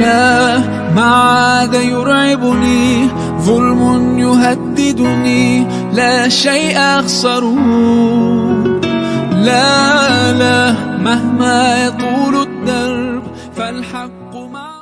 لا ما عاد يرعبني ظلم يهددني لا شيء أخسره لا لا مهما يطول الدرب فالحق معه.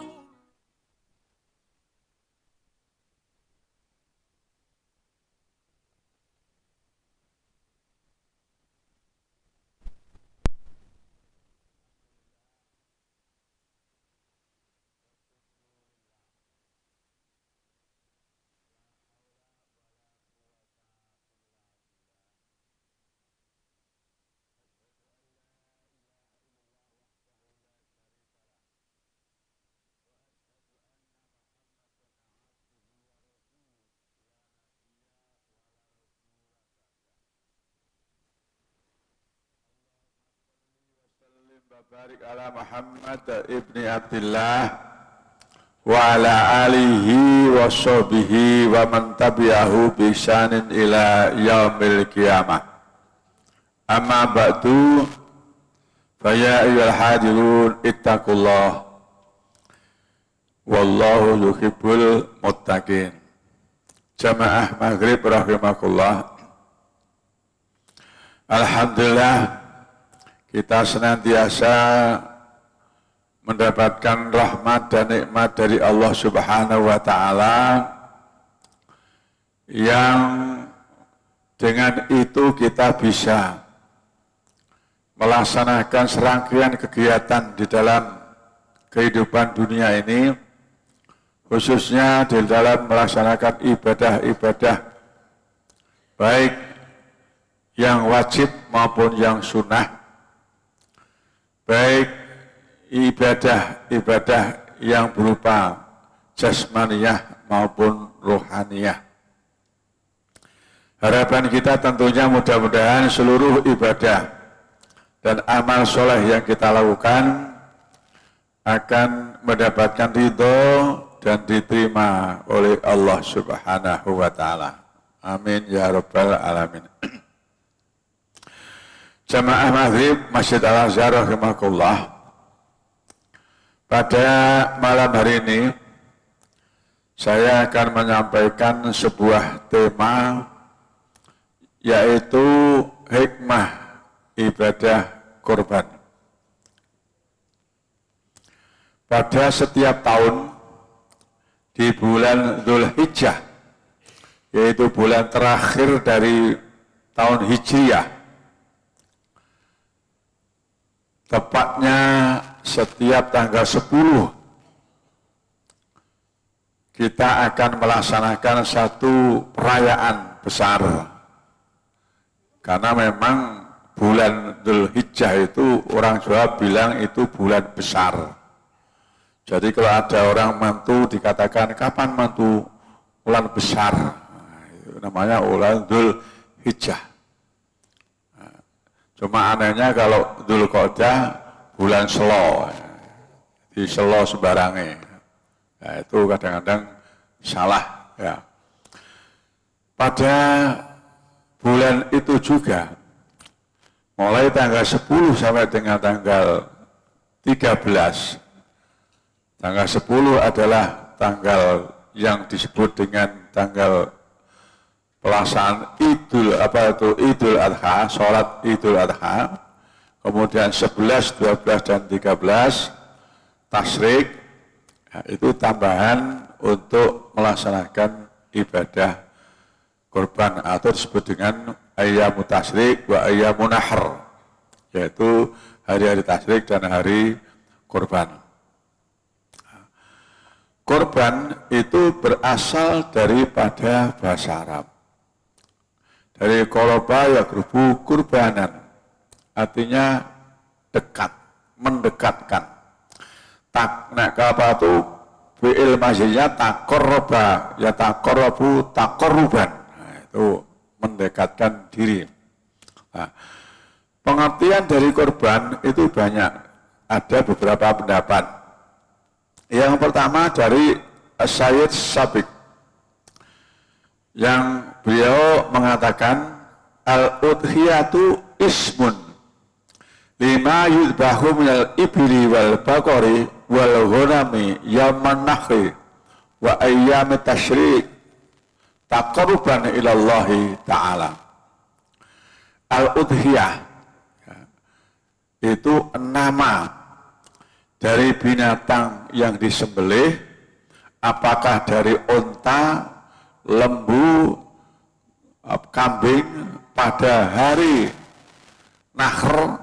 Barik ala Muhammad ibni Abdillah wa ala alihi wa sahbihi wa man tabi'ahu bi ihsanin ila yaumil qiyamah. Amma ba'du, fa ya ayyuhal hadirun ittaqullah wallahu yuhibbul muttaqin. Jamaah maghrib rahimakumullah. Alhamdulillah kita senantiasa mendapatkan rahmat dan nikmat dari Allah Subhanahu wa Ta'ala, yang dengan itu kita bisa melaksanakan serangkaian kegiatan di dalam kehidupan dunia ini, khususnya di dalam melaksanakan ibadah-ibadah baik yang wajib maupun yang sunnah, baik ibadah-ibadah yang berupa jasmaniyah maupun rohaniyah. Harapan kita tentunya mudah-mudahan seluruh ibadah dan amal soleh yang kita lakukan akan mendapatkan ridho dan diterima oleh Allah Subhanahu wa Ta'ala. Amin ya rabbal alamin. Jamaah maghrib Masjid Al-Azhar rahimakumullah. Pada malam hari ini saya akan menyampaikan sebuah tema, yaitu hikmah ibadah kurban. Pada setiap tahun di bulan Dzulhijjah, yaitu bulan terakhir dari tahun Hijriyah, tepatnya setiap tanggal 10 kita akan melaksanakan satu perayaan besar. Karena memang bulan Dzulhijjah itu orang Jawa bilang itu bulan besar. Jadi kalau ada orang mantu dikatakan kapan mantu bulan besar, nah, itu namanya bulan Dzulhijjah. Cuma anehnya kalau Dzulqa'dah bulan Selo, di Selo sembarange, nah, itu kadang-kadang salah. Ya. Pada bulan itu juga, mulai tanggal 10 sampai dengan tanggal 13, tanggal 10 adalah tanggal yang disebut dengan tanggal pelaksanaan Idul Adha, sholat Idul Adha. Kemudian 11, 12, dan 13 tasyrik, ya, itu tambahan untuk melaksanakan ibadah kurban atau disebut dengan ayyamu tasyrik wa ayyamu nahr, yaitu hari-hari tasyrik dan hari kurban. Kurban itu berasal daripada bahasa Arab, dari qoroba yaqrubu kurbanan, artinya dekat, mendekatkan. Nah, apa itu fi'il masjidnya taqarraba, ya taqarrabu taqarruban, nah, itu mendekatkan diri. Nah, pengertian dari kurban itu banyak, ada beberapa pendapat. Yang pertama dari Sayyid Sabiq, yang beliau mengatakan al-udhiyatu ismun lima yudbahu minal ibli wal baqari wal ghanami yauman nahri wa ayyam tasyrik taqarruban ila Allah taala. Al-udhiyah itu nama dari binatang yang disembelih, apakah dari unta, lembu, kambing pada hari nahr,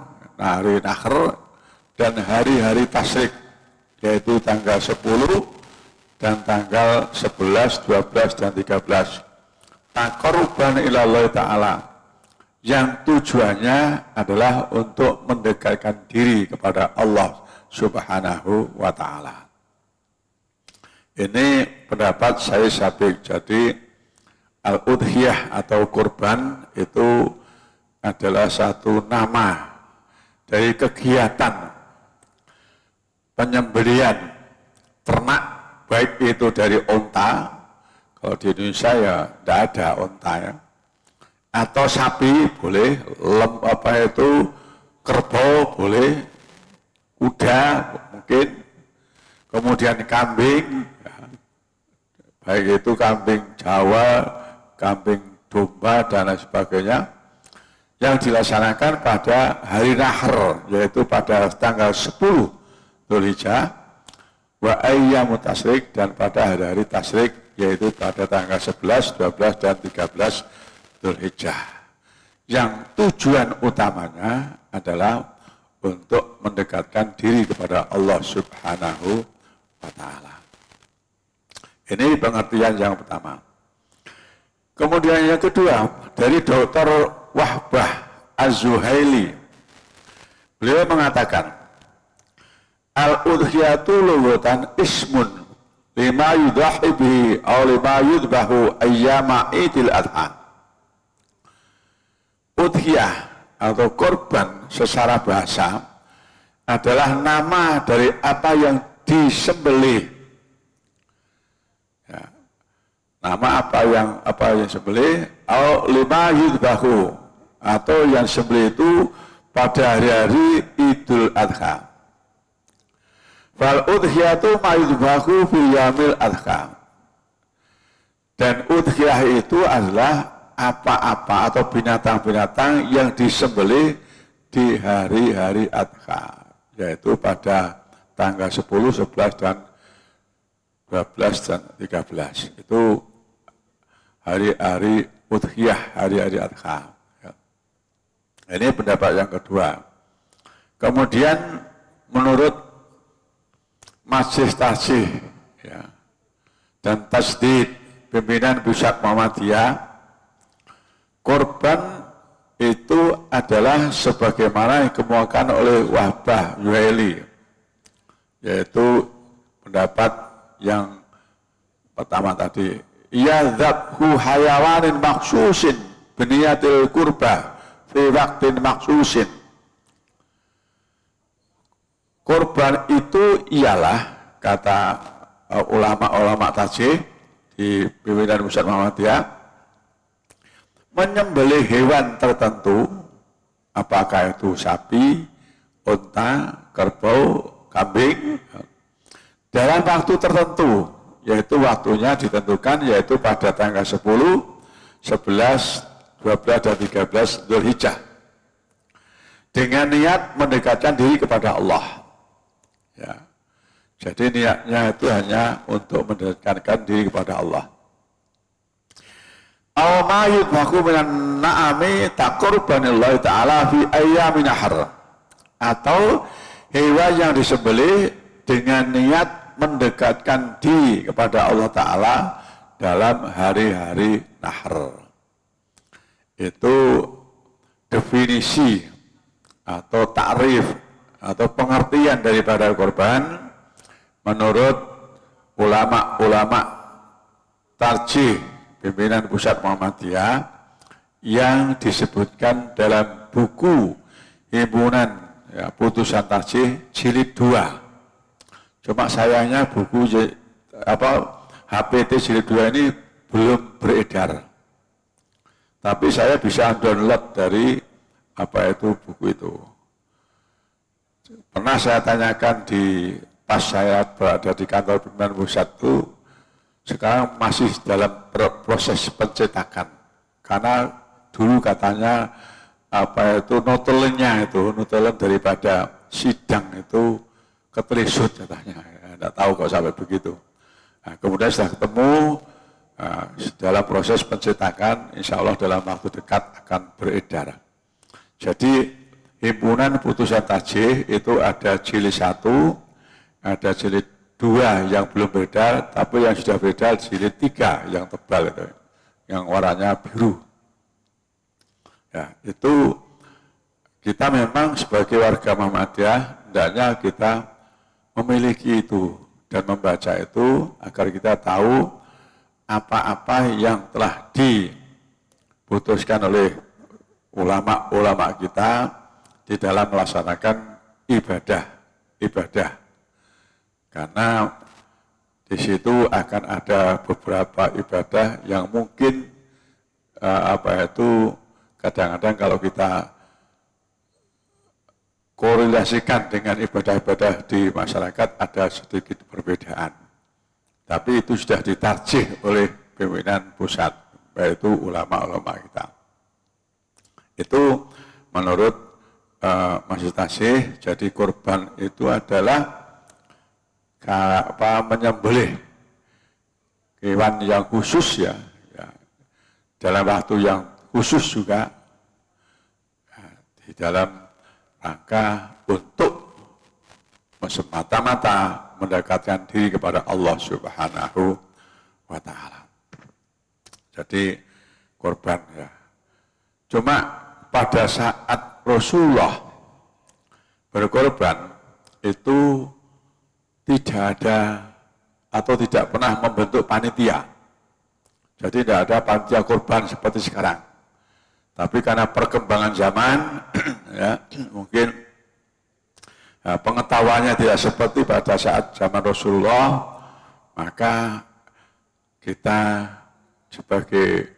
dan hari-hari tasyrik, yaitu tanggal 10 dan tanggal 11, 12, dan 13. Taqarruban ila Allah Ta'ala, yang tujuannya adalah untuk mendekatkan diri kepada Allah Subhanahu wa Ta'ala. Ini pendapat saya Sabiq. Jadi al-udhiyah atau kurban itu adalah satu nama dari kegiatan penyembelihan ternak, baik itu dari unta, kalau di Indonesia ya tidak ada unta ya, atau sapi boleh, kerbau boleh, kuda mungkin, kemudian kambing, ya, baik itu kambing Jawa, kambing domba dan lain sebagainya, yang dilaksanakan pada hari nahr, yaitu pada tanggal 10 Dzulhijjah, wa ayyamu tasyrik, dan pada hari-hari tasyrik, yaitu pada tanggal 11, 12, dan 13 Dzulhijjah. Yang tujuan utamanya adalah untuk mendekatkan diri kepada Allah Subhanahu wa Ta'ala. Ini pengertian yang pertama. Kemudian yang kedua, dari Dr. Wahbah Az-Zuhaili, beliau mengatakan, al-udhiyatu lughatan ismun lima yudhahi bihi aw lima yudbahu ayyama idil adha. Udhiyah atau korban secara bahasa adalah nama dari apa yang disembelih. Ya. Nama apa yang sembelih, au lima yudbahu, atau yang sembelih itu pada hari-hari Idul Adha. Fal udhiyatu ma yudbahu fi yaumil adha. Dan udhiyah itu adalah apa-apa atau binatang-binatang yang disembelih di hari-hari Adha, yaitu pada tanggal 10, 11, dan 12, dan 13. Itu hari-hari udhiyah, hari-hari Adha. Ya. Ini pendapat yang kedua. Kemudian menurut Majelis Tasjih ya, dan Tasdid pimpinan Pusat Muhammadiyah, korban itu adalah sebagaimana yang kemukakan oleh Wahbah Zuhaili, yaitu pendapat yang pertama tadi, ya dzabhu hayawanin maksusin biniyatil kurba fi waktin maksusin. Korban itu ialah, kata ulama-ulama tasjih di pimpinan Pusat Muhammadiyah, menyembelih hewan tertentu, apakah itu sapi, unta, kerbau, kambing, dalam waktu tertentu, yaitu waktunya ditentukan, yaitu pada tanggal 10, 11, 12, dan 13 Dzulhijjah, dengan niat mendekatkan diri kepada Allah. Ya. Jadi niatnya itu hanya untuk mendekatkan diri kepada Allah. Aw ma yudhaku minan na'ami taqarrubanillahi ta'ala fi ayyamin nahr, atau hewan yang disembelih dengan niat mendekatkan diri kepada Allah Ta'ala dalam hari-hari nahr. Itu definisi atau takrif atau pengertian daripada korban menurut ulama-ulama tarjih pimpinan Pusat Muhammadiyah yang disebutkan dalam buku himpunan ya, putusan tarjih jilid 2. Cuma sayangnya buku HPT jilid 2 ini belum beredar. Tapi saya bisa download dari buku itu. Pernah saya tanyakan di pas saya berada di kantor pimpinan pusat itu sekarang masih dalam proses pencetakan. Karena dulu katanya notelennya itu, notelen daripada sidang itu ketelisut katanya. Tidak tahu kok sampai begitu. Nah, kemudian setelah ketemu, dalam proses pencetakan, insya Allah dalam waktu dekat akan beredar. Jadi himpunan putusan tajih itu ada jilid 1, ada jilid 2 yang belum beredar, tapi yang sudah beredar jilid 3 yang tebal itu, yang warnanya biru. Ya, itu kita memang sebagai warga Muhammadiyah hendaknya kita memiliki itu dan membaca itu agar kita tahu apa-apa yang telah diputuskan oleh ulama-ulama kita di dalam melaksanakan ibadah. Karena di situ akan ada beberapa ibadah yang mungkin kadang-kadang kalau kita korelasikan dengan ibadah-ibadah di masyarakat ada sedikit perbedaan. Tapi itu sudah ditarjih oleh pimpinan pusat, yaitu ulama-ulama kita. Itu menurut Masjid Tasih, jadi korban itu adalah menyembelih hewan yang khusus ya, dalam waktu yang khusus juga, di dalam rangka untuk semata-mata mendekatkan diri kepada Allah Subhanahu wa Ta'ala. Jadi korban ya. Cuma pada saat Rasulullah berkorban itu tidak ada atau tidak pernah membentuk panitia. Jadi tidak ada panitia korban seperti sekarang. Tapi karena perkembangan zaman, ya, mungkin pengetahuannya tidak seperti pada saat zaman Rasulullah, maka kita sebagai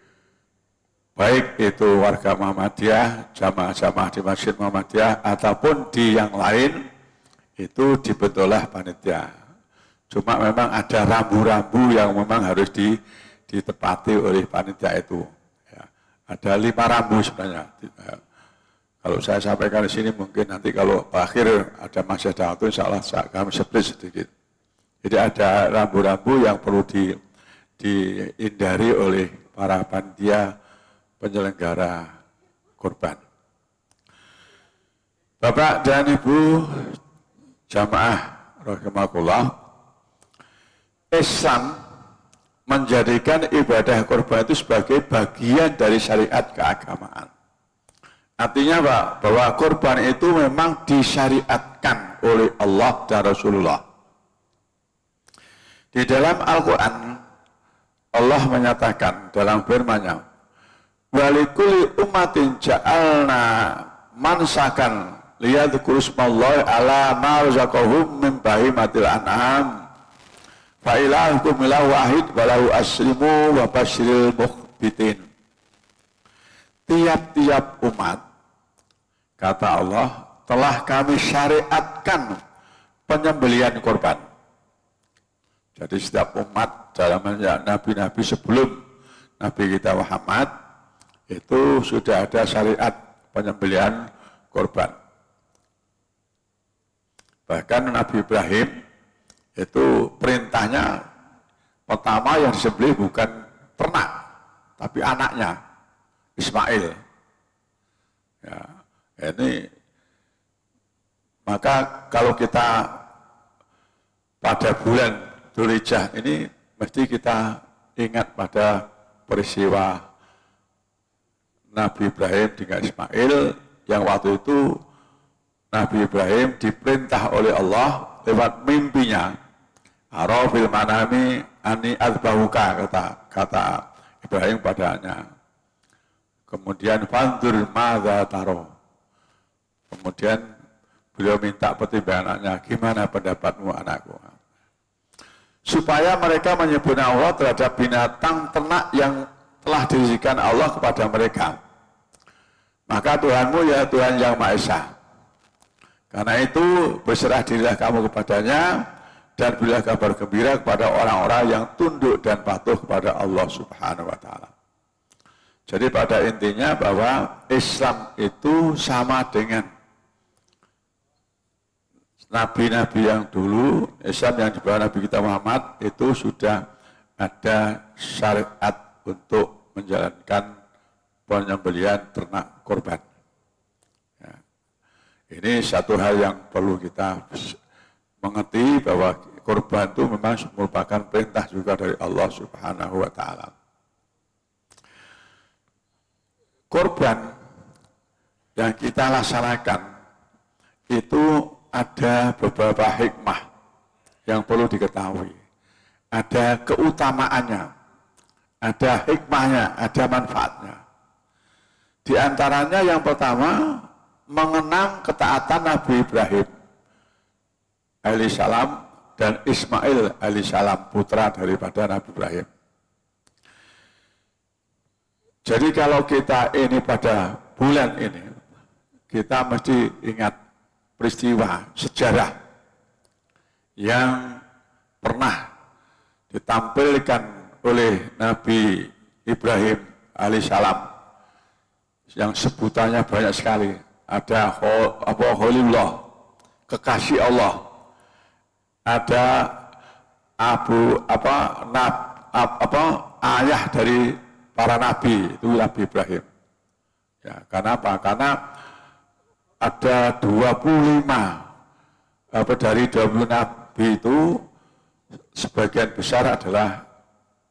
baik itu warga Muhammadiyah, jamaah-jamaah di Masjid Muhammadiyah, ataupun di yang lain, itu dibentuklah panitia. Cuma memang ada rambu-rambu yang memang harus ditepati oleh panitia itu. Ada 5 rambu sebenarnya. Kalau saya sampaikan di sini mungkin nanti kalau akhir ada masih ada waktu, insya Allah kami split sedikit. Jadi ada rambu-rambu yang perlu dihindari oleh para panitia penyelenggara korban. Bapak dan Ibu jamaah rahimakumullah, Islam menjadikan ibadah korban itu sebagai bagian dari syariat keagamaan. Artinya Pak, bahwa korban itu memang disyariatkan oleh Allah dan Rasulullah. Di dalam Al-Quran, Allah menyatakan dalam firman-Nya, "Walikuli umatin ja'alna mansakan liyadhkuru ismallahi ala ma razaqahum min bahimatil an'am." Fa'ilahukum ilahu wahid walahu aslimu wa basyiril mukhbitin. Tiap-tiap umat, kata Allah, telah kami syariatkan penyembelihan korban. Jadi setiap umat dalam nabi-nabi sebelum Nabi kita Muhammad itu sudah ada syariat penyembelihan korban. Bahkan Nabi Ibrahim itu perintahnya pertama yang disembelih bukan ternak, tapi anaknya Ismail. Ya, ini maka kalau kita pada bulan Dzulhijjah ini mesti kita ingat pada peristiwa Nabi Ibrahim dengan Ismail yang waktu itu Nabi Ibrahim diperintah oleh Allah lewat mimpinya. Arafil manami ani azbahuka, kata Ibrahim padanya. Kemudian fandur madza taro. Kemudian beliau minta pertimbangan anaknya, gimana pendapatmu anakku? Supaya mereka menyebut Allah terhadap binatang ternak yang telah diberikan Allah kepada mereka. Maka Tuhanmu ya Tuhan yang Maha Esa. Karena itu berserah dirilah kamu kepadanya, dan berilah kabar gembira kepada orang-orang yang tunduk dan patuh kepada Allah Subhanahu wa Ta'ala. Jadi pada intinya bahwa Islam itu sama dengan nabi-nabi yang dulu. Islam yang dibawa Nabi kita Muhammad itu sudah ada syariat untuk menjalankan penyembelihan ternak korban. Ya. Ini satu hal yang perlu kita mengerti, bahwa korban itu memang merupakan perintah juga dari Allah Subhanahu wa Ta'ala. Korban yang kita laksanakan itu ada beberapa hikmah yang perlu diketahui. Ada keutamaannya, ada hikmahnya, ada manfaatnya. Di antaranya yang pertama, mengenang ketaatan Nabi Ibrahim alaihissalam dan Ismail alaihissalam, putra daripada Nabi Ibrahim. Jadi kalau kita ini pada bulan ini, kita mesti ingat peristiwa sejarah yang pernah ditampilkan oleh Nabi Ibrahim alaihissalam, yang sebutannya banyak sekali. Ada Khalilullah, kekasih Allah. Ada ayah dari para nabi, itu Nabi Ibrahim. Ya, karena apa? Karena ada 25 dari 20 nabi itu sebagian besar adalah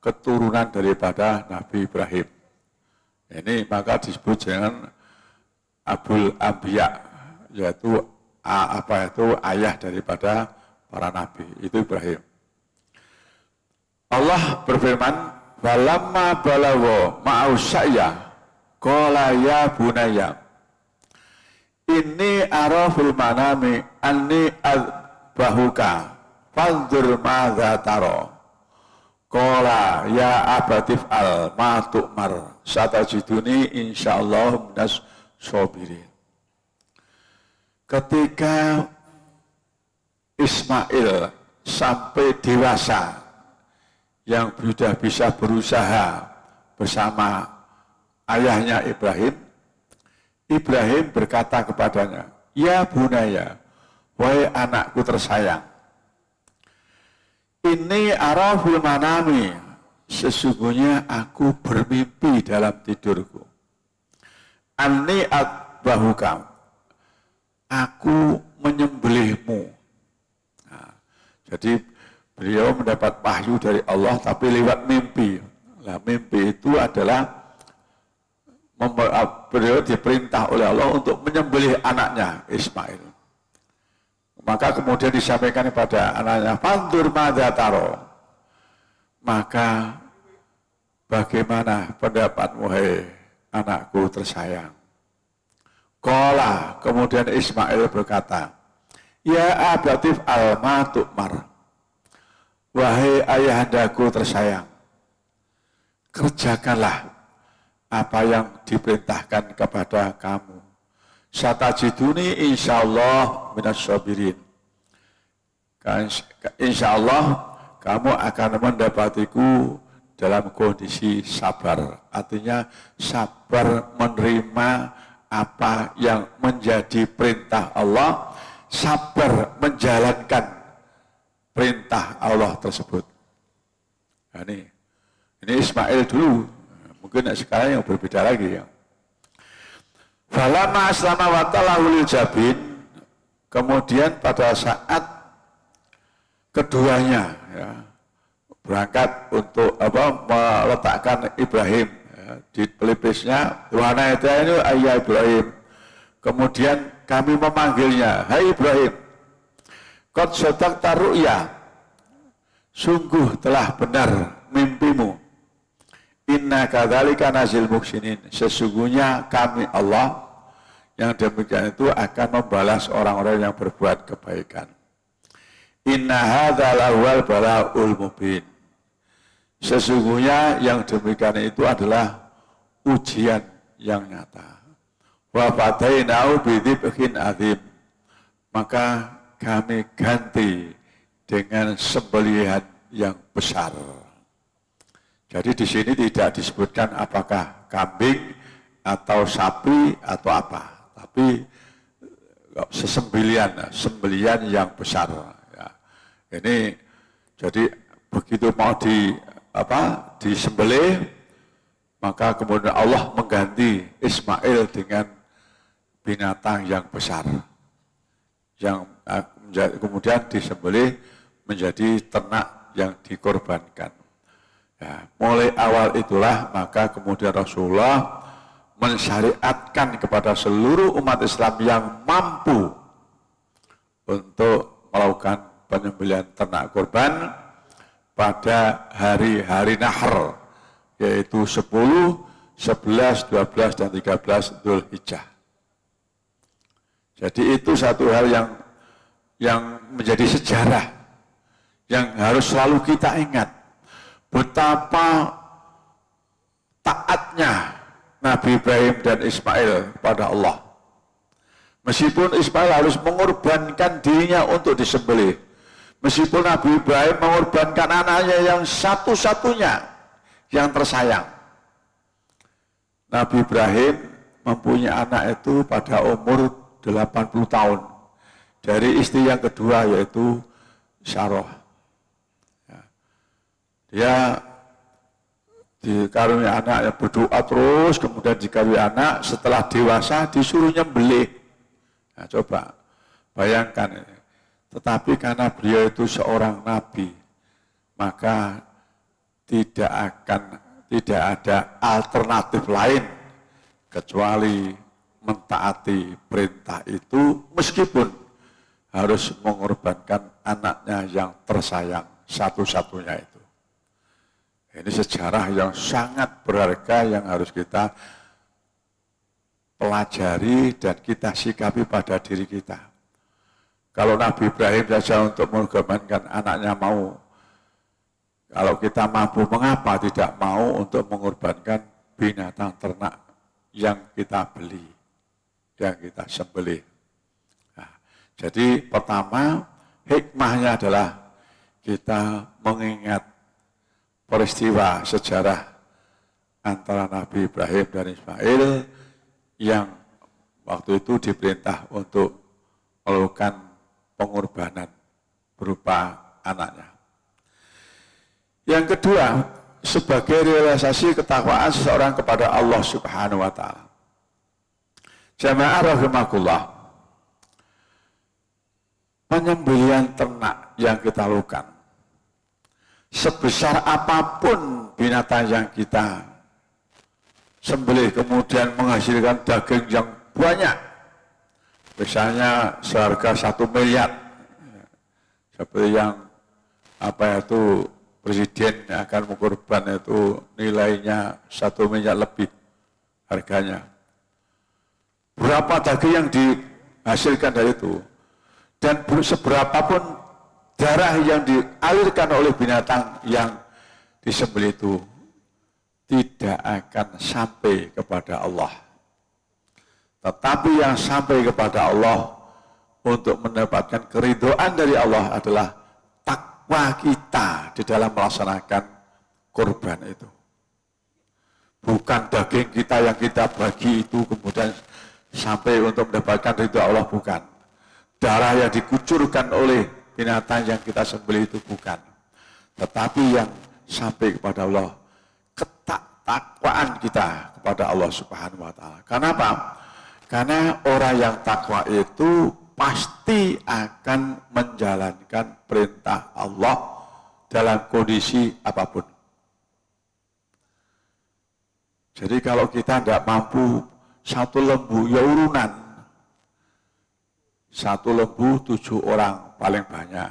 keturunan daripada Nabi Ibrahim. Ini maka disebut dengan Abul Anbiya, yaitu ayah daripada para nabi, itu Ibrahim. Allah berfirman, "Walamma balagha ma'au sa'ya qala ya bunayya inni ara fil manami anni adbahuka fanzur madza tara." Qala ya abatif al ma tu'mar satajiduni insyaallah minas sabirin. Ketika Ismail sampai dewasa, yang sudah bisa berusaha bersama ayahnya Ibrahim, Ibrahim berkata kepadanya, "Ya bunaya, wahai anakku tersayang, ini araful manami, sesungguhnya aku bermimpi dalam tidurku. Anni adbahuka, aku menyembelihmu." Nah, jadi beliau mendapat wahyu dari Allah tapi lewat mimpi. Nah, mimpi itu adalah beliau diperintah oleh Allah untuk menyembelih anaknya Ismail. Maka kemudian disampaikan kepada anaknya, "Fandur madza taro." Maka bagaimana pendapatmu, hai anakku tersayang? Qala, kemudian Ismail berkata, "Ya abatif alma tu'mar." Wahai ayahandaku tersayang, kerjakanlah apa yang diperintahkan kepada kamu. Satajiduni insyaallah minas sabirin. Insyaallah kamu akan mendapatiku dalam kondisi sabar. Artinya sabar menerima apa yang menjadi perintah Allah, sabar menjalankan perintah Allah tersebut. Nah, ini Ismail dulu, mungkin sekarang yang berbeda lagi ya. Falamma aslama wa talahu lil jabin, kemudian pada saat keduanya ya, berangkat untuk meletakkan Ibrahim ya, di pelipisnya, "Wana ini ayah Ibrahim." Kemudian kami memanggilnya, "Hai Ibrahim, qad sadaqta ru'ya, sungguh telah benar mimpimu. Inna kadzalika nazil muhsinin, sesungguhnya kami Allah yang demikian itu akan membalas orang-orang yang berbuat kebaikan. Inna hadzal awwal bala'ul mubin, sesungguhnya yang demikian itu adalah ujian yang nyata. Wa fadainahu bidzibhin adzim, maka kami ganti dengan sembelihan yang besar. Jadi di sini tidak disebutkan apakah kambing atau sapi atau apa, tapi sembelian yang besar. Ya. Ini jadi begitu mau disembelih, maka kemudian Allah mengganti Ismail dengan binatang yang besar, yang kemudian disembelih menjadi ternak yang dikorbankan. Ya, mulai awal itulah maka kemudian Rasulullah mensyariatkan kepada seluruh umat Islam yang mampu untuk melakukan penyembelihan ternak kurban pada hari-hari Nahr, yaitu 10, 11, 12, dan 13 Dzulhijjah. Jadi itu satu hal yang menjadi sejarah yang harus selalu kita ingat. Betapa taatnya Nabi Ibrahim dan Ismail kepada Allah. Meskipun Ismail harus mengorbankan dirinya untuk disembelih. Meskipun Nabi Ibrahim mengorbankan anaknya yang satu-satunya yang tersayang. Nabi Ibrahim mempunyai anak itu pada umur 80 tahun. Dari istri yang kedua yaitu Sarah. Dia dikaruniai anak yang berdoa terus, kemudian dikaruniai anak, setelah dewasa disuruh nyembelih. Nah, coba bayangkan ini. Tetapi karena beliau itu seorang nabi, maka tidak ada alternatif lain kecuali mentaati perintah itu, meskipun harus mengorbankan anaknya yang tersayang satu-satunya itu. Ini sejarah yang sangat berharga yang harus kita pelajari dan kita sikapi pada diri kita. Kalau Nabi Ibrahim saja untuk mengorbankan anaknya mau, kalau kita mampu, mengapa tidak mau untuk mengorbankan binatang ternak yang kita beli, yang kita sembelih. Nah, jadi pertama, hikmahnya adalah kita mengingat peristiwa sejarah antara Nabi Ibrahim dan Ismail yang waktu itu diperintah untuk melakukan pengorbanan berupa anaknya. Yang kedua, sebagai realisasi ketakwaan seseorang kepada Allah Subhanahu wa Ta'ala. Jamaah rahimakumullah, penyembelihan ternak yang kita lakukan, sebesar apapun binatang yang kita sembelih kemudian menghasilkan daging yang banyak, misalnya seharga 1 miliar, seperti yang presiden akan mengkorban itu nilainya 1 miliar lebih harganya. Berapa daging yang dihasilkan dari itu, dan seberapapun darah yang dialirkan oleh binatang yang disembelih itu tidak akan sampai kepada Allah. Tetapi yang sampai kepada Allah untuk mendapatkan keridhaan dari Allah adalah takwa kita di dalam melaksanakan kurban itu. Bukan daging kita yang kita bagi itu kemudian sampai untuk mendapatkan ridha Allah, bukan. Darah yang dikucurkan oleh binatang yang kita sembelih itu bukan, tetapi yang sampai kepada Allah ketakwaan kita kepada Allah Subhanahu wa Ta'ala. Kenapa? Karena orang yang takwa itu pasti akan menjalankan perintah Allah dalam kondisi apapun. Jadi kalau kita tidak mampu, satu lembu ya urunan, 1 lembu 7 orang paling banyak,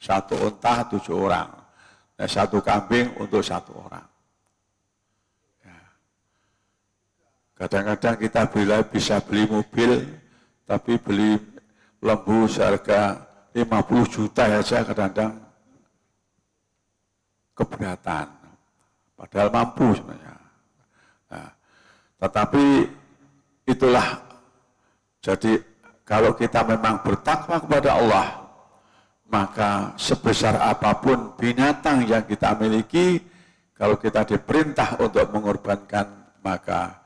1 unta 7 orang, dan 1 kambing untuk 1 orang. Ya. Kadang-kadang kita bisa beli mobil, tapi beli lembu seharga 50 juta saja kadang-kadang keberatan, padahal mampu sebenarnya. Nah, tetapi itulah, jadi kalau kita memang bertakwa kepada Allah, maka sebesar apapun binatang yang kita miliki, kalau kita diperintah untuk mengorbankan, maka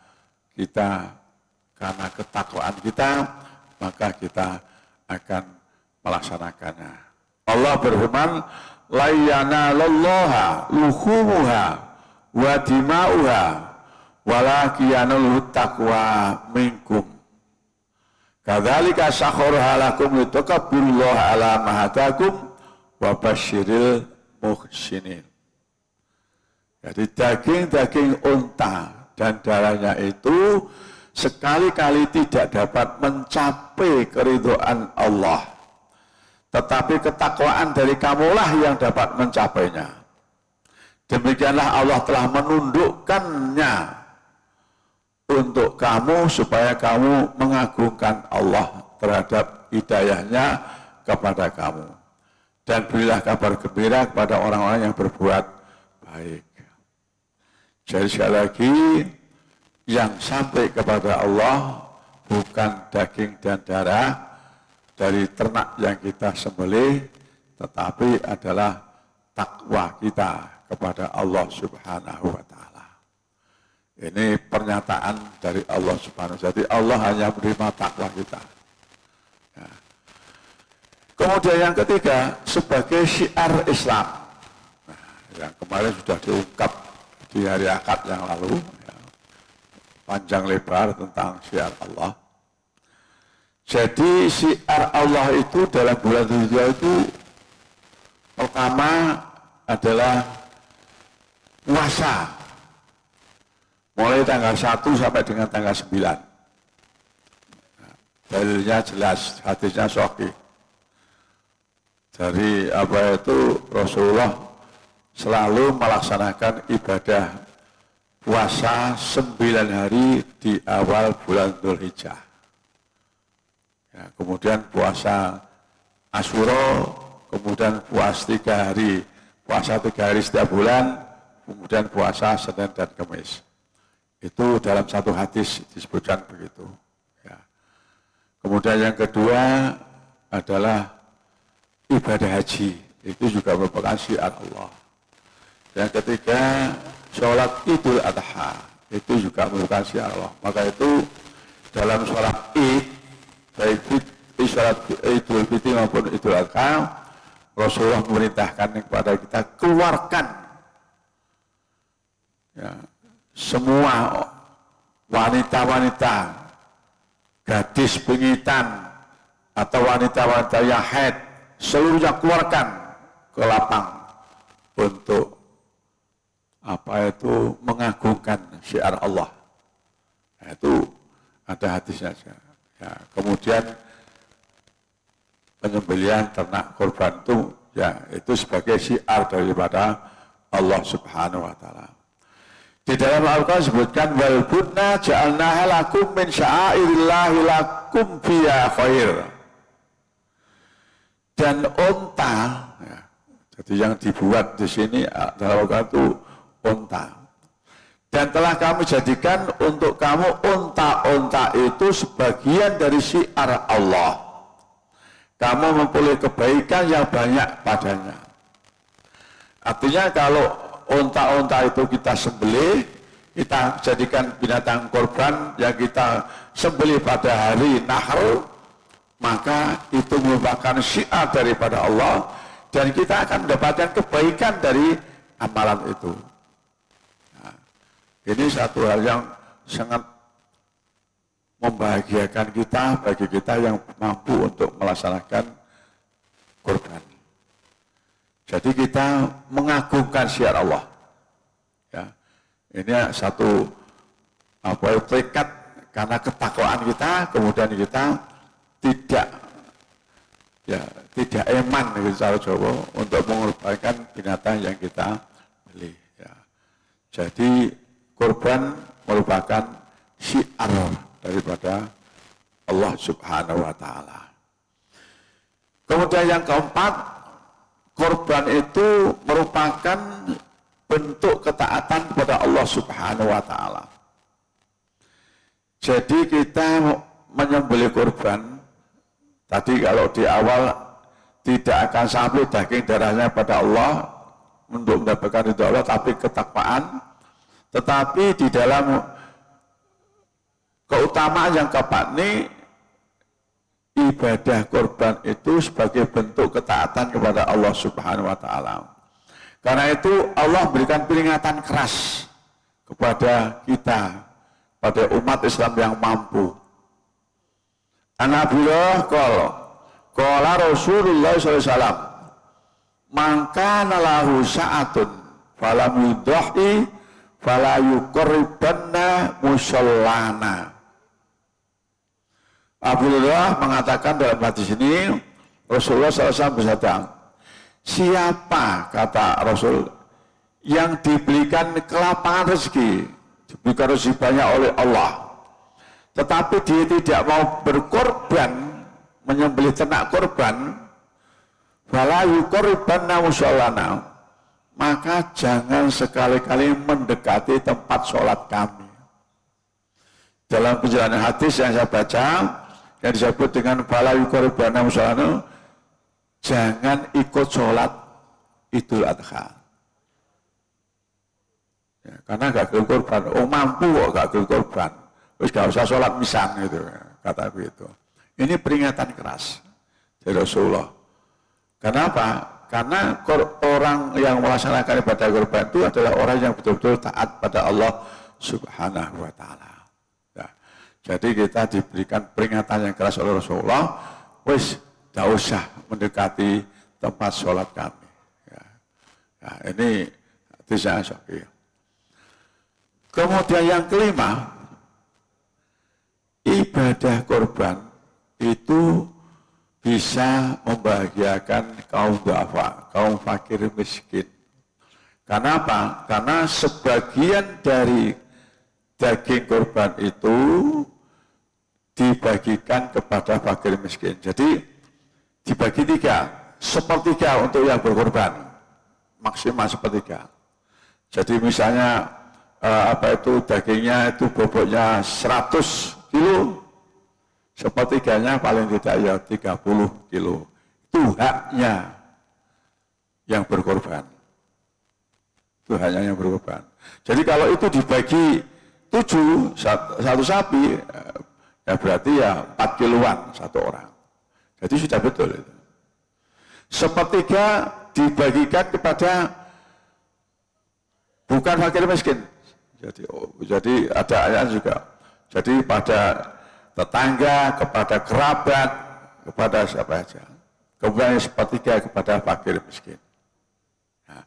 kita karena ketakwaan kita, maka kita akan melaksanakannya. Allah berfirman, la yanalallaha luhumuha wa dima'uha walakin yanaluhu taqwa minkum. Kadzalika sakhkharaha lakum litukabbirullaha ala ma hadakum wa basyiril muhsinin. Jadi daging-daging unta dan darahnya itu sekali-kali tidak dapat mencapai keridhaan Allah. Tetapi ketakwaan dari kamulah yang dapat mencapainya. Demikianlah Allah telah menundukkannya untuk kamu supaya kamu mengagungkan Allah terhadap hidayahnya kepada kamu. Dan berilah kabar gembira kepada orang-orang yang berbuat baik. Jadi sekali lagi, yang sampai kepada Allah bukan daging dan darah dari ternak yang kita sembelih, tetapi adalah takwa kita kepada Allah Subhanahu wa Ta'ala. Ini pernyataan dari Allah Subhanahu wa Ta'ala. Jadi Allah hanya menerima takwa kita. Ya. Kemudian yang ketiga, sebagai syiar Islam. Nah, yang kemarin sudah diungkap di hari Akad yang lalu, ya, panjang lebar tentang syiar Allah. Jadi syiar Allah itu dalam bulan Dzulhijjah itu pertama adalah puasa. Mulai tanggal 1 sampai dengan tanggal 9. Dalilnya jelas, hadisnya sahih. Dari apa itu Rasulullah selalu melaksanakan ibadah puasa 9 hari di awal bulan Dzulhijjah. Ya, kemudian puasa Asyura, kemudian puasa 3 hari, puasa 3 hari setiap bulan, kemudian puasa Senin dan Kamis. Itu dalam satu hadis disebutkan begitu. Ya. Kemudian yang kedua adalah ibadah haji. Itu juga merupakan syiar Allah. Yang ketiga, sholat Idul Adha. Itu juga merupakan syiar Allah. Maka itu dalam sholat Id, baik sholat Idul Fitri maupun Idul Adha, Rasulullah memerintahkan kepada kita keluarkan ya, semua wanita-wanita, gadis pengitan, atau wanita-wanita yang haid, seluruhnya keluarkan ke lapang untuk apa itu mengagungkan syiar Allah. Nah, itu ada hadisnya. Ya, kemudian penyembelihan ternak korban itu, ya itu sebagai syiar daripada Allah Subhanahu wa Ta'ala. Di dalam Al-Quran disebutkan wal budna ja'alnaha lakum min sya'airillahi lakum fiha khair. Dan unta, ya, jadi yang dibuat di sini dalam Al-Quran itu unta. Dan telah kami jadikan untuk kamu unta-unta itu sebagian dari syiar Allah. Kamu memperoleh kebaikan yang banyak padanya. Artinya kalau unta-unta itu kita sembelih, kita jadikan binatang korban yang kita sembelih pada hari Nahr, maka itu merupakan syiar daripada Allah dan kita akan mendapatkan kebaikan dari amalan itu. Nah, ini satu hal yang sangat membahagiakan kita bagi kita yang mampu untuk melaksanakan korban. Jadi kita mengagungkan syiar Allah. Ya, ini satu apa tekad karena ketakwaan kita, kemudian kita tidak eman gitu cara Jawa untuk mengorbankan binatang yang kita beli. Ya. Jadi korban merupakan syiar daripada Allah Subhanahu wa Ta'ala. Kemudian yang keempat, korban itu merupakan bentuk ketaatan kepada Allah Subhanahu wa Ta'ala. Jadi kita menyembelih korban, tadi kalau di awal tidak akan sampai daging darahnya pada Allah untuk mendapatkan ridho Allah, tapi ketakwaan. Tetapi di dalam keutamaan yang keempat ini, ibadah korban itu sebagai bentuk ketaatan kepada Allah Subhanahu wa Ta'ala. Karena itu Allah berikan peringatan keras kepada kita, pada umat Islam yang mampu. Anabillah qala Rasulullah SAW, maka nalahu sa'atun falam yudhahi fala yuqribanna musallana. Abdullah mengatakan dalam hadis ini, Rasulullah SAW bersabda, siapa, kata Rasul, yang diberikan kelapangan rezeki, diberikan rezeki banyak oleh Allah, tetapi dia tidak mau berkorban, menyembelih ternak korban, fala yuqribanna musallana, maka jangan sekali-kali mendekati tempat sholat kami. Dalam perjalanan hadis yang saya baca, yang disebut dengan fala yuqribanna musallana, jangan ikut sholat Idul Adha. Ya, karena gak gelem korban. Oh mampu kok gak gelem korban. Terus gak usah sholat misan gitu, kata begitu. Ini peringatan keras dari Rasulullah. Kenapa? Karena orang yang melaksanakan ibadah korban itu adalah orang yang betul-betul taat pada Allah Subhanahu wa Ta'ala. Ya, jadi kita diberikan peringatan yang keras oleh Rasulullah, wis tidak usah mendekati tempat sholat kami. Ya. Nah, ini hadis yang sahih. Kemudian yang kelima, ibadah korban itu bisa membahagiakan kaum duafa, kaum fakir miskin. Kenapa? Karena sebagian dari daging korban itu dibagikan kepada fakir miskin. Jadi dibagi tiga, sepertiga untuk yang berkorban, maksimal sepertiga. Jadi misalnya dagingnya itu bobotnya 100 kilo, sepertiganya paling tidak ya 30 kilo. Itu haknya yang berkorban. Itu haknya yang berkorban. Jadi kalau itu dibagi 7, satu sapi, ya berarti ya 4 kiloan satu orang. Jadi sudah betul itu. Sepertiga dibagikan kepada bukan fakir miskin. Jadi ada ayat juga. Jadi pada tetangga, kepada kerabat, kepada siapa saja. Kemudian sepertiga kepada fakir miskin. Nah,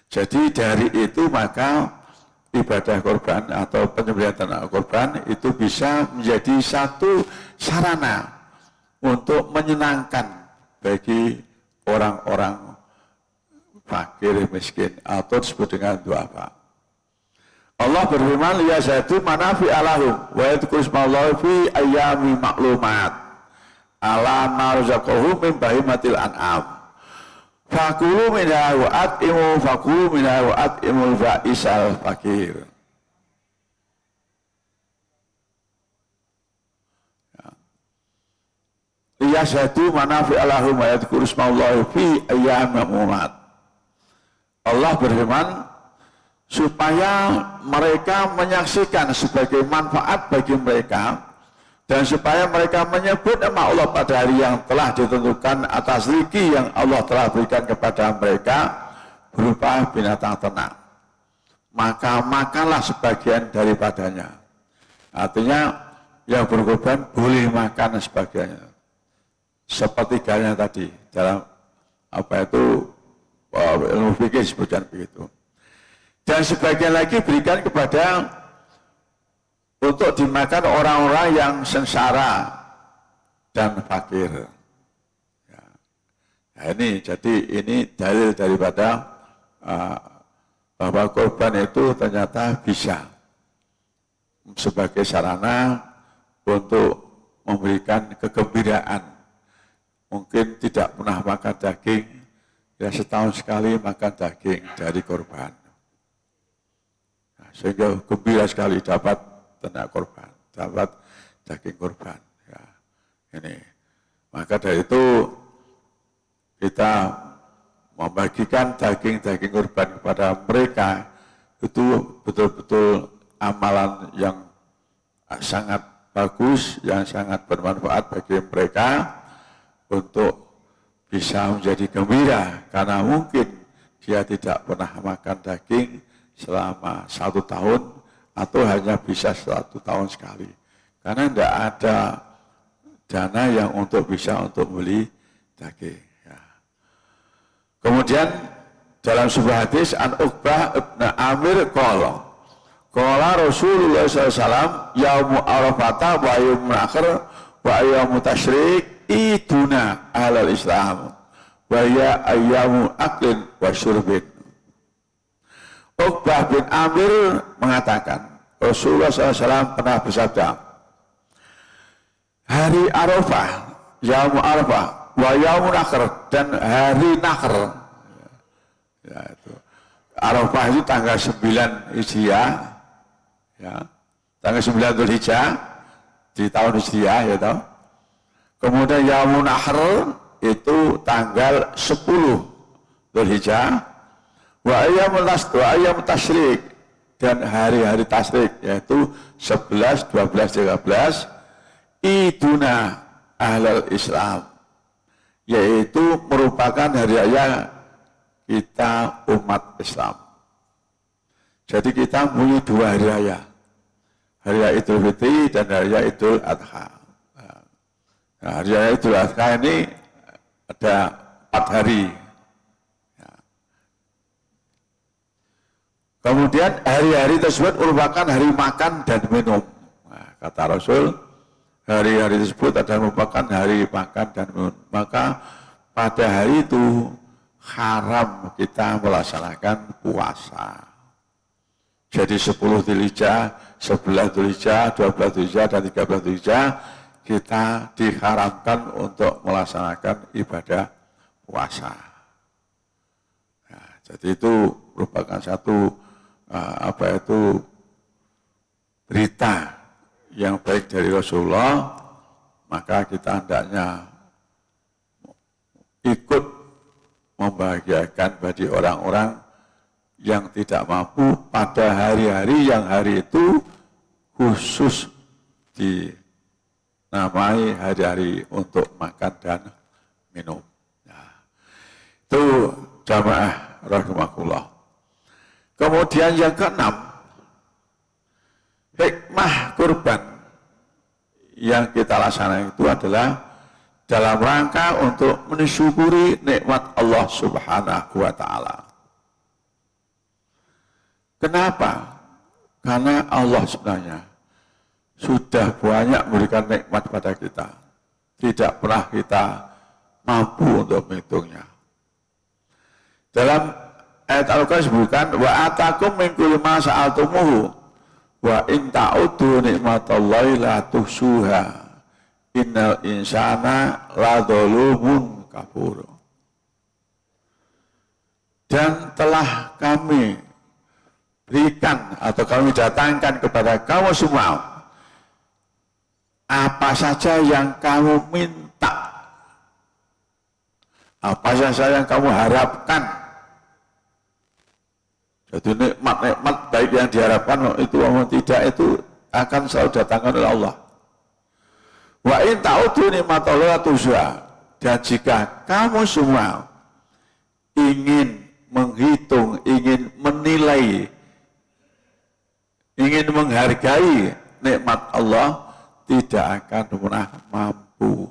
jadi dari itu maka ibadah korban atau penyembelihan ternak korban itu bisa menjadi satu sarana untuk menyenangkan bagi orang-orang fakir miskin atau disebut dengan duafa. Allah berfirman, ya zatu manafi alahum wa yadhkuru ismallahi fi ayyami ma'lumat ala ma razaqahum min bahimatil an'am fakulu minha wa at'imul ba'isal fakir. Ya zatu manafi alahum wa yadhkuru ismallahi fi ayyami ma'lumat. Allah berfirman, supaya mereka menyaksikan sebagai manfaat bagi mereka dan supaya mereka menyebut nama Allah pada hari yang telah ditentukan atas rezeki yang Allah telah berikan kepada mereka berupa binatang ternak. Maka makanlah sebagian daripadanya. Artinya yang berkorban boleh makan sebagiannya. Sepertiganya tadi dalam ilmu fikih disebutkan begitu. Dan sebagian lagi berikan kepada untuk dimakan orang-orang yang sengsara dan fakir. Ya. Nah ini dalil daripada bahwa korban itu ternyata bisa sebagai sarana untuk memberikan kegembiraan. Mungkin tidak pernah makan daging, ya setahun sekali makan daging dari korban. Sehingga gembira sekali dapat ternak korban, dapat daging korban. Ya, ini. Maka dari itu kita membagikan daging-daging kurban kepada mereka, itu betul-betul amalan yang sangat bagus, yang sangat bermanfaat bagi mereka untuk bisa menjadi gembira, karena mungkin dia tidak pernah makan daging selama 1 tahun atau hanya bisa 1 tahun sekali, karena tidak ada dana yang bisa untuk beli daging. Ya. Kemudian dalam sebuah hadis an Uqbah ibn Amir qala Rasulullah SAW yaumu arafata wa yaumul akhir wa yaumut tasyrik iduna ahlal Islam wa ya ayyamu aklin wa syurbin. Uqbah bin Amir mengatakan, Rasulullah SAW pernah bersabda, hari Arafah, yaumul Arafah, wa yaumul akhir, dan hari Nakhr. Ya, itu. Arafah itu tanggal 9 Hijriah, ya, tanggal 9 Dzulhijjah di tahun Hijriah, ya toh. Kemudian yaumul Nakhr itu tanggal 10 Dzulhijjah. Wa ayyamut tasyrik, dan hari-hari tasyrik yaitu 11, 12, 13 iduna ahlal Islam, yaitu merupakan hari raya kita umat Islam. Jadi kita punya 2 hari raya, hari raya Idul Fitri dan hari raya Idul Adha. Nah, hari raya Idul Adha ini ada 4 hari. Kemudian hari-hari tersebut merupakan hari makan dan minum. Nah, kata Rasul, hari-hari tersebut adalah merupakan hari makan dan minum. Maka pada hari itu haram kita melaksanakan puasa. Jadi 10 Dzulhijjah, 11 Dzulhijjah, 12 Dzulhijjah, dan 13 Dzulhijjah kita diharamkan untuk melaksanakan ibadah puasa. Nah, jadi itu merupakan satu berita yang baik dari Rasulullah, maka kita hendaknya ikut membahagiakan bagi orang-orang yang tidak mampu pada hari-hari yang hari itu khusus dinamai hari-hari untuk makan dan minum. Nah, itu jamaah rahimakumullah. Kemudian yang ke-6, hikmah kurban yang kita laksanakan itu adalah dalam rangka untuk mensyukuri nikmat Allah Subhanahu wa Ta'ala. Kenapa? Karena Allah sebenarnya sudah banyak memberikan nikmat pada kita, tidak pernah kita mampu untuk menghitungnya. Dalam ayat Al-Quran disebutkan, wa atakum min kulli ma sa'altumuhu wa in ta'uddu nikmatallahi la tuhsuha innal insana la dzalumun kafur. Dan telah kami berikan atau kami datangkan kepada kamu semua apa saja yang kamu minta, apa saja yang kamu harapkan. Jadi nikmat-nikmat baik yang diharapkan itu tidak, itu akan selalu datangkan oleh Allah. Wa in ta'uddu nikmatallahi la tuhsuha, dan jika kamu semua ingin menghitung, ingin menilai, ingin menghargai nikmat Allah, tidak akan pernah mampu.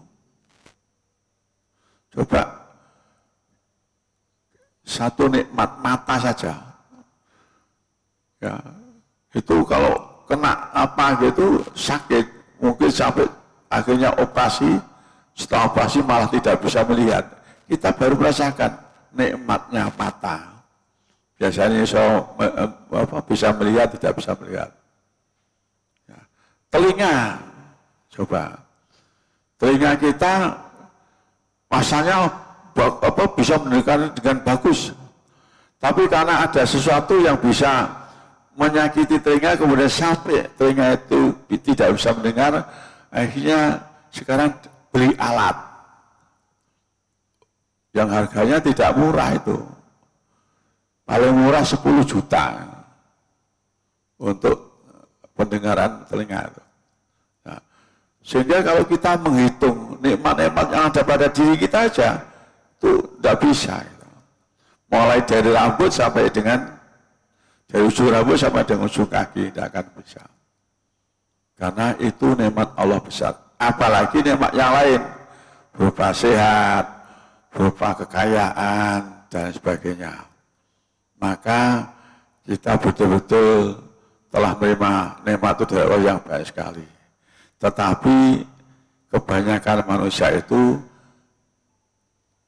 Coba satu nikmat mata saja. Ya, itu kalau kena apa gitu sakit, mungkin sampai akhirnya operasi, setelah operasi malah tidak bisa melihat. Kita baru merasakan nikmatnya mata. Biasanya bisa melihat, tidak bisa melihat. Ya. Telinga, coba telinga kita masanya bisa mendengar dengan bagus, tapi karena ada sesuatu yang bisa menyakiti telinga, kemudian sampai telinga itu tidak bisa mendengar, akhirnya sekarang beli alat yang harganya tidak murah itu. Paling murah 10 juta untuk pendengaran telinga itu. Nah, sehingga kalau kita menghitung nikmat-nikmat yang ada pada diri kita aja, itu tidak bisa. Gitu. Mulai dari rambut sampai dengan, dari ujung rambut sampai dengan ujung kaki, tidak akan bisa. Karena itu nikmat Allah besar. Apalagi nikmat yang lain, berupa sehat, berupa kekayaan, dan sebagainya. Maka kita betul-betul telah menerima nikmat itu dari Allah yang baik sekali. Tetapi kebanyakan manusia itu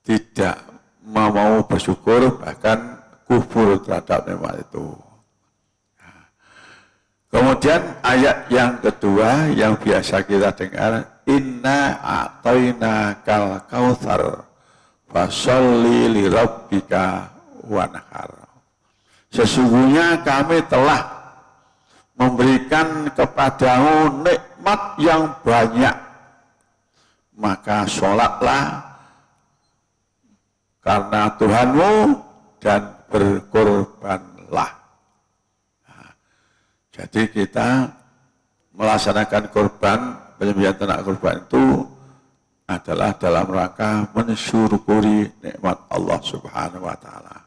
tidak mau bersyukur, bahkan kufur terhadap nikmat itu. Kemudian ayat yang kedua yang biasa kita dengar, inna a'tayna kal kautsar fasholli li rabbika wanhar. Sesungguhnya kami telah memberikan kepadamu nikmat yang banyak, maka sholatlah karena Tuhanmu dan berkorbanlah. Jadi kita melaksanakan korban, penyembelihan ternak korban itu adalah dalam rangka mensyukuri nikmat Allah Subhanahu wa Ta'ala.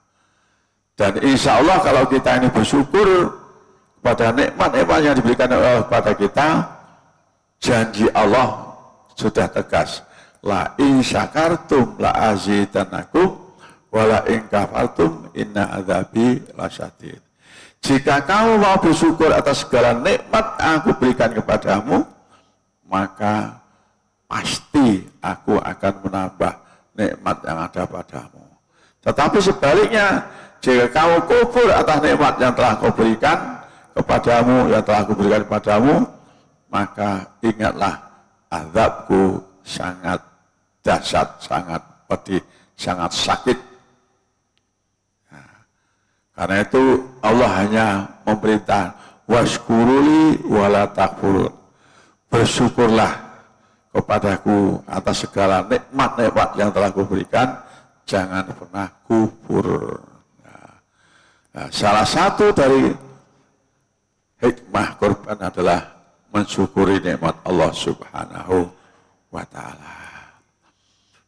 Dan insya Allah kalau kita ini bersyukur pada nikmat-nikmat yang diberikan oleh Allah kepada kita, janji Allah sudah tegas. La in syakartum la azidannakum wa la in kafartum inna adzabi lasyadid. Jika kamu mau bersyukur atas segala nikmat aku berikan kepadamu, maka pasti aku akan menambah nikmat yang ada padamu. Tetapi sebaliknya, jika kamu kufur atas nikmat yang telah kau berikan kepadamu, yang telah aku berikan kepadamu, maka ingatlah azabku sangat dahsyat, sangat pedih, sangat sakit. Karena itu Allah hanya memerintah washkuruli wala takfurun. Bersyukurlah kepadaku atas segala nikmat-nikmat yang telah kuberikan, jangan pernah kufur. Nah, salah satu dari hikmah korban adalah mensyukuri nikmat Allah Subhanahu wa Ta'ala.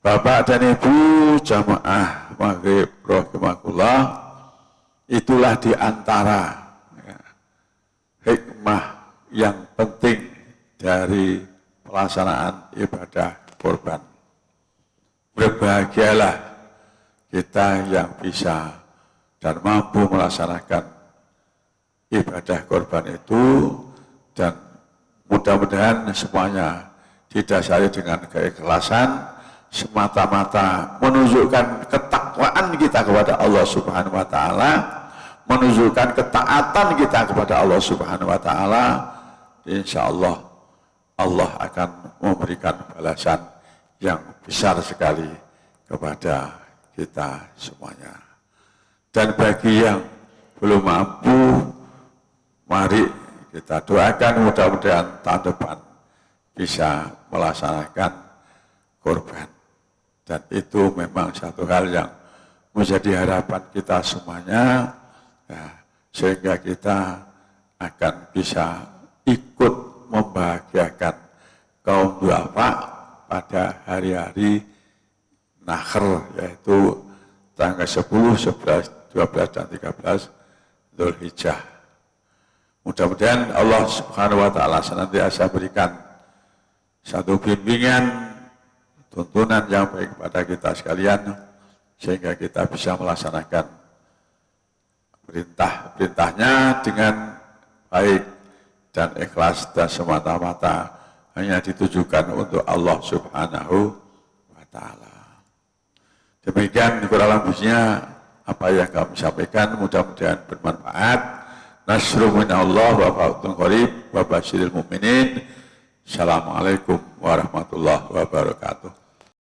Bapak dan Ibu jamaah maghrib rahimakumullah, itulah di antara hikmah yang penting dari pelaksanaan ibadah korban. Berbahagialah kita yang bisa dan mampu melaksanakan ibadah korban itu, dan mudah-mudahan semuanya didasari dengan keikhlasan, semata-mata menunjukkan ketakwaan kita kepada Allah Subhanahu wa Ta'ala, menunjukkan ketaatan kita kepada Allah Subhanahu wa Ta'ala. Insya Allah Allah akan memberikan balasan yang besar sekali kepada kita semuanya. Dan bagi yang belum mampu, mari kita doakan mudah-mudahan tahun depan bisa melaksanakan korban. Dan itu memang satu hal yang menjadi harapan kita semuanya, ya, sehingga kita akan bisa ikut membahagiakan kaum duafa pada hari-hari Nahr, yaitu tanggal 10, 11, 12, dan 13 Dzulhijjah. Mudah-mudahan Allah Subhanahu wa Ta'ala senantiasa berikan satu bimbingan, tuntunan yang baik kepada kita sekalian, sehingga kita bisa melaksanakan perintah-perintahnya dengan baik dan ikhlas, dan semata-mata hanya ditujukan untuk Allah Subhanahu wa Ta'ala. Demikian kurang lebihnya apa yang kami sampaikan, mudah-mudahan bermanfaat. Nasrun minallah wa fathun qarib wa basyiril mu'minin. Assalamualaikum warahmatullahi wabarakatuh.